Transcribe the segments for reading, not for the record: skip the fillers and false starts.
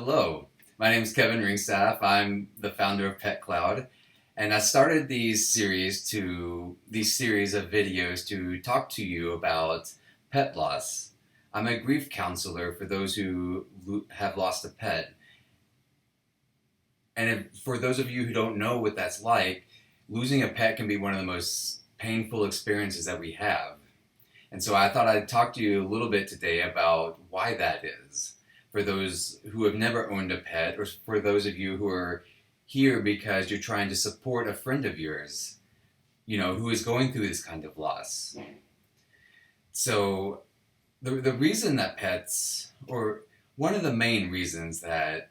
Hello, my name is Kevin Ringstaff. I'm the founder of PetCloud, and I started these series of videos to talk to you about pet loss. I'm a grief counselor for those who have lost a pet, and for those of you who don't know what that's like, losing a pet can be one of the most painful experiences that we have. And so I thought I'd talk to you a little bit today about why that is. For those who have never owned a pet, or for those of you who are here because you're trying to support a friend of yours, who is going through this kind of loss. So the reason that pets, or one of the main reasons that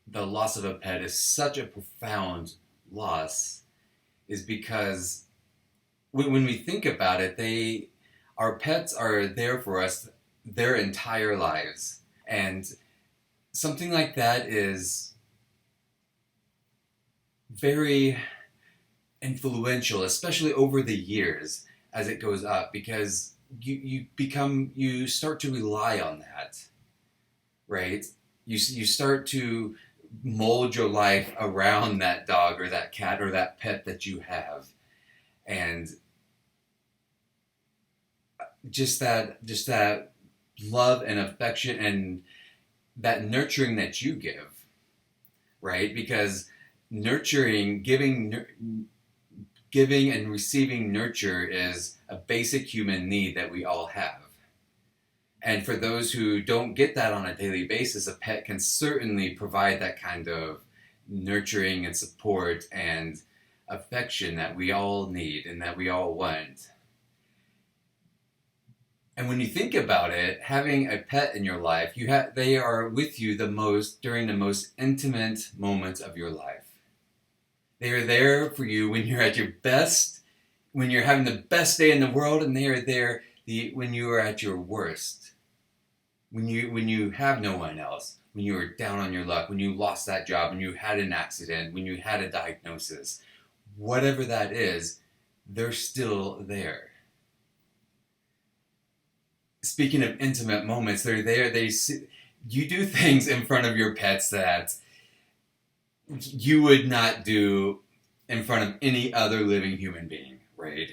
the loss of a pet is such a profound loss is because when we think about it, our pets are there for us their entire lives. And something like that is very influential, especially over the years as it goes up, because you start to rely on that, right? You start to mold your life around that dog or that cat or that pet that you have. And just that love and affection and that nurturing that you give, right? Because giving and receiving nurture is a basic human need that we all have. And for those who don't get that on a daily basis, a pet can certainly provide that kind of nurturing and support and affection that we all need and that we all want. And when you think about it, having a pet in your life, they are with you during the most intimate moments of your life. They are there for you when you're at your best, when you're having the best day in the world, and they are there when you are at your worst. When you have no one else, when you are down on your luck, when you lost that job, when you had an accident, when you had a diagnosis, whatever that is, they're still there. Speaking of intimate moments, they're there. You do things in front of your pets that you would not do in front of any other living human being, right?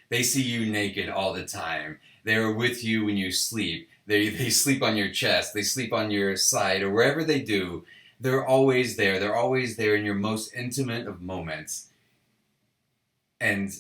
They see you naked all the time. They're with you when you sleep. They sleep on your chest. They sleep on your side, or wherever they do. They're always there. They're always there in your most intimate of moments. And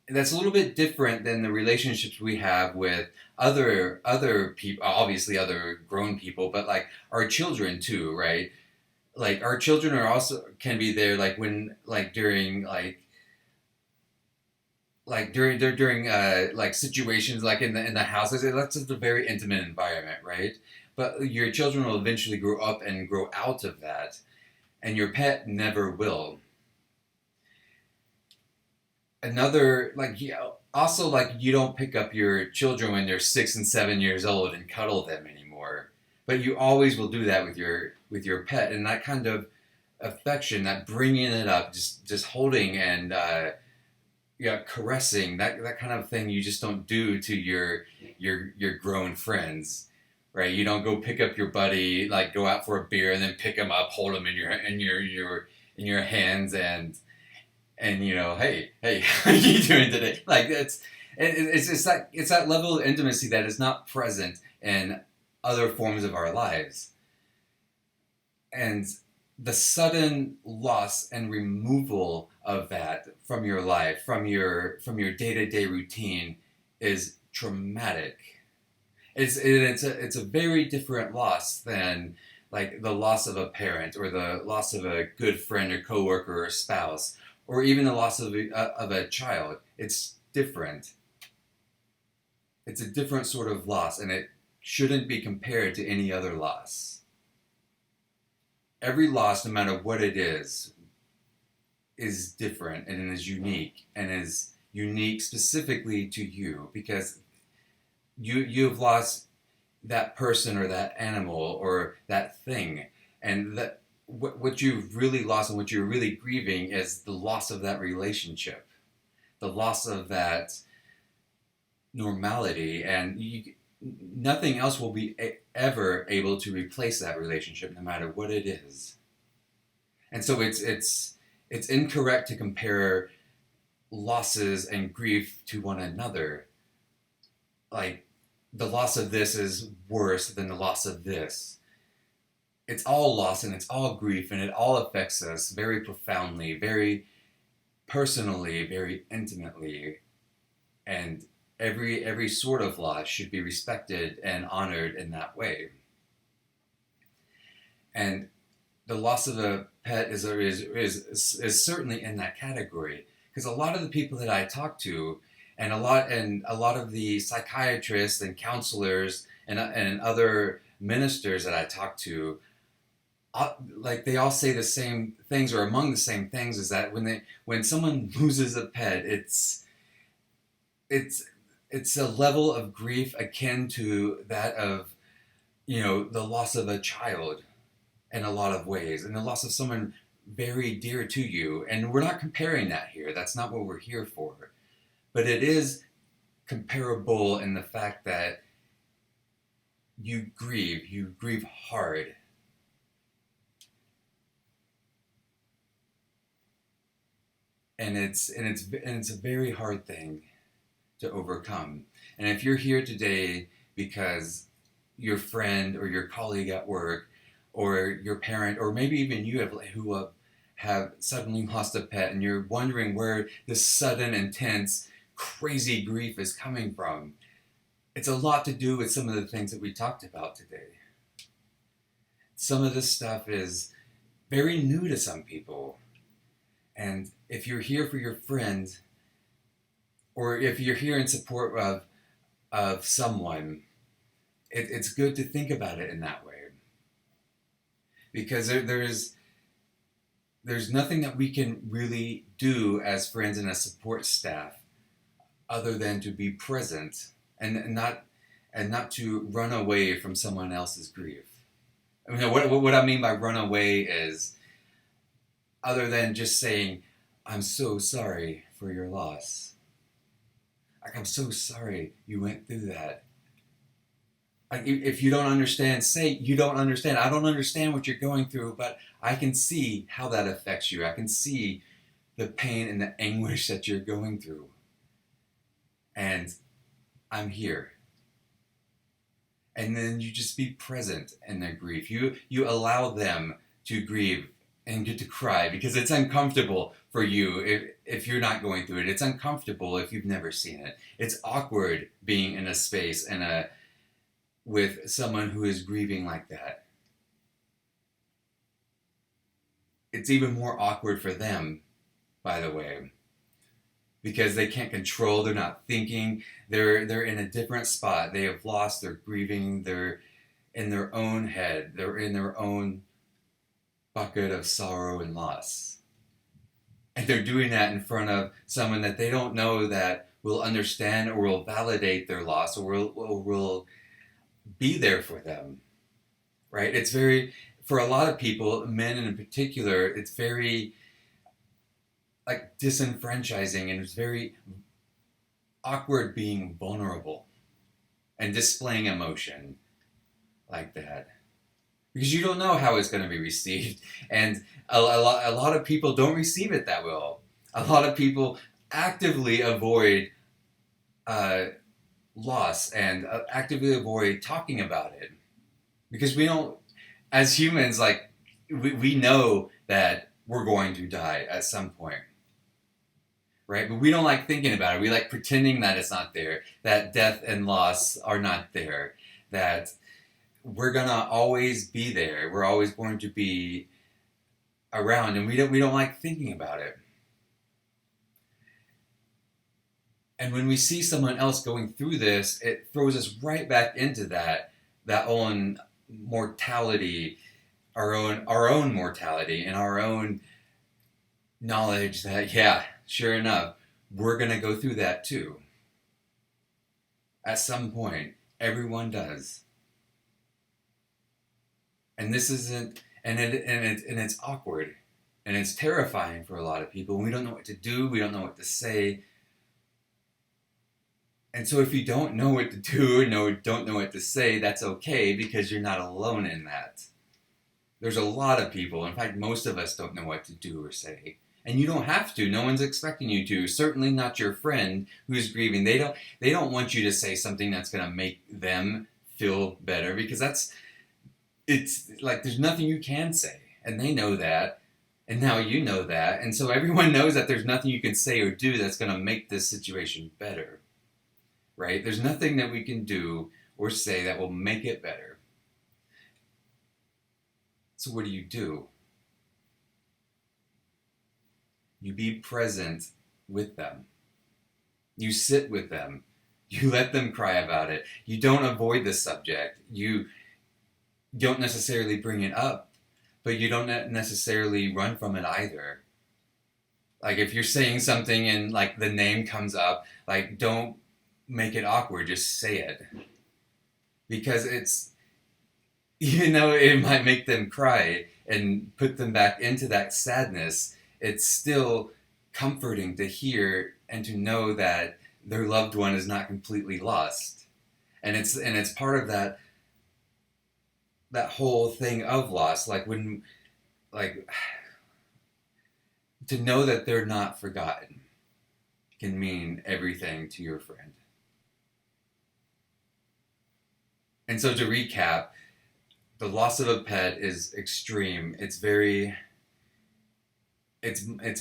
that's a little bit different than the relationships we have with other people, obviously other grown people, but like our children too, right? Like our children can be there during situations like in the house. That's just a very intimate environment, right? But your children will eventually grow up and grow out of that, and your pet never will. Also, like, you don't pick up your children when they're 6 and 7 years old and cuddle them anymore, but you always will do that with your pet. And that kind of affection, that bringing it up, just holding and caressing, that kind of thing, you just don't do to your grown friends, right? You don't go pick up your buddy, like go out for a beer and then pick him up, hold him in your hands, and hey, how are you doing today? Like, it's that level of intimacy that is not present in other forms of our lives. And the sudden loss and removal of that from your life, from your day-to-day routine, is traumatic. It's a very different loss than like the loss of a parent or the loss of a good friend or coworker or spouse, or even the loss of a child. It's different. It's a different sort of loss, and it shouldn't be compared to any other loss. Every loss, no matter what it is different and is unique specifically to you, because you've lost that person or that animal or that thing, and that what you've really lost and what you're really grieving is the loss of that relationship, the loss of that normality. And nothing else will be ever able to replace that relationship, no matter what it is. And so it's incorrect to compare losses and grief to one another. Like, the loss of this is worse than the loss of this. It's all loss and it's all grief, and it all affects us very profoundly, very personally, very intimately. And every sort of loss should be respected and honored in that way. And the loss of a pet is certainly in that category, because a lot of the people that I talk to, and a lot of the psychiatrists and counselors and other ministers that I talk to, like, they all say the same things, or among the same things, is that when someone loses a pet, it's it's a level of grief akin to that of, the loss of a child in a lot of ways, and the loss of someone very dear to you. And we're not comparing that here. That's not what we're here for. But it is comparable in the fact that you grieve hard. And it's a very hard thing to overcome. And if you're here today because your friend or your colleague at work or your parent, or maybe even you have suddenly lost a pet, and you're wondering where this sudden, intense, crazy grief is coming from, it's a lot to do with some of the things that we talked about today. Some of this stuff is very new to some people. And if you're here for your friend, or if you're here in support of someone, it's good to think about it in that way. Because there's nothing that we can really do as friends and as support staff other than to be present, and not to run away from someone else's grief. I mean, what I mean by run away is, other than just saying, "I'm so sorry for your loss. Like, I'm so sorry you went through that." Like, if you don't understand, say you don't understand. I don't understand what you're going through, but I can see how that affects you. I can see the pain and the anguish that you're going through. And I'm here. And then you just be present in their grief. You allow them to grieve and get to cry, because it's uncomfortable for you if you're not going through it. It's uncomfortable if you've never seen it. It's awkward being in a space with someone who is grieving like that. It's even more awkward for them, by the way, because they can't control. They're not thinking. They're in a different spot. They have lost. They're grieving. They're in their own head. They're in their own bucket of sorrow and loss. And they're doing that in front of someone that they don't know that will understand or will validate their loss, or will be there for them. Right? It's very, for a lot of people, men in particular, it's very, like, disenfranchising, and it's very awkward being vulnerable and displaying emotion like that, because you don't know how it's going to be received. And a lot of people don't receive it that well. A lot of people actively avoid loss, and actively avoid talking about it, because we don't, as humans, like, we know that we're going to die at some point, right? But we don't like thinking about it. We like pretending that it's not there, that death and loss are not there, that we're gonna always be there. We're always going to be around, and we don't like thinking about it. And when we see someone else going through this, it throws us right back into that own mortality, our own mortality, and our own knowledge that, yeah, sure enough, we're gonna go through that too. At some point, everyone does. And this isn't, and it's awkward, and it's terrifying for a lot of people. We don't know what to do. We don't know what to say. And so if you don't know what to do or don't know what to say, that's okay because you're not alone in that. There's a lot of people, in fact, most of us don't know what to do or say. And you don't have to. No one's expecting you to. Certainly not your friend who's grieving. They don't want you to say something that's going to make them feel better because it's like there's nothing you can say. And they know that. And now you know that. And so everyone knows that there's nothing you can say or do that's going to make this situation better. Right? There's nothing that we can do or say that will make it better. So what do? You be present with them. You sit with them. You let them cry about it. You don't avoid the subject. You don't necessarily bring it up, but you don't necessarily run from it either. Like if you're saying something and like the name comes up, like don't make it awkward, just say it. Because it's, even though it might make them cry and put them back into that sadness, it's still comforting to hear and to know that their loved one is not completely lost. And it's part of that whole thing of loss. Like when, like, to know that they're not forgotten can mean everything to your friend. And so to recap, the loss of a pet is extreme. It's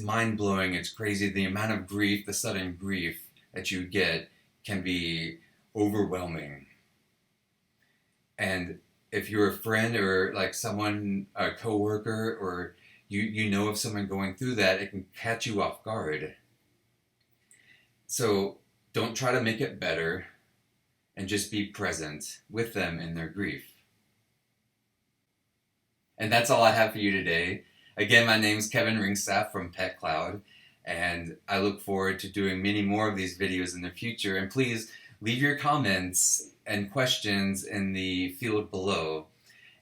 mind-blowing. It's crazy. The amount of grief, the sudden grief that you get can be overwhelming. And if you're a friend or like someone, a coworker, or you know of someone going through that, it can catch you off guard. So don't try to make it better and just be present with them in their grief. And that's all I have for you today. Again, my name's Kevin Ringstaff from PetCloud, and I look forward to doing many more of these videos in the future. And please leave your comments and questions in the field below.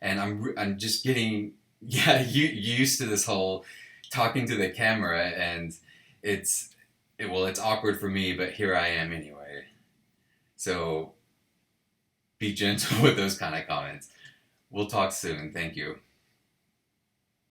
And I'm just getting used to this whole talking to the camera, and it's awkward for me, but here I am anyway. So be gentle with those kind of comments. We'll talk soon. Thank you.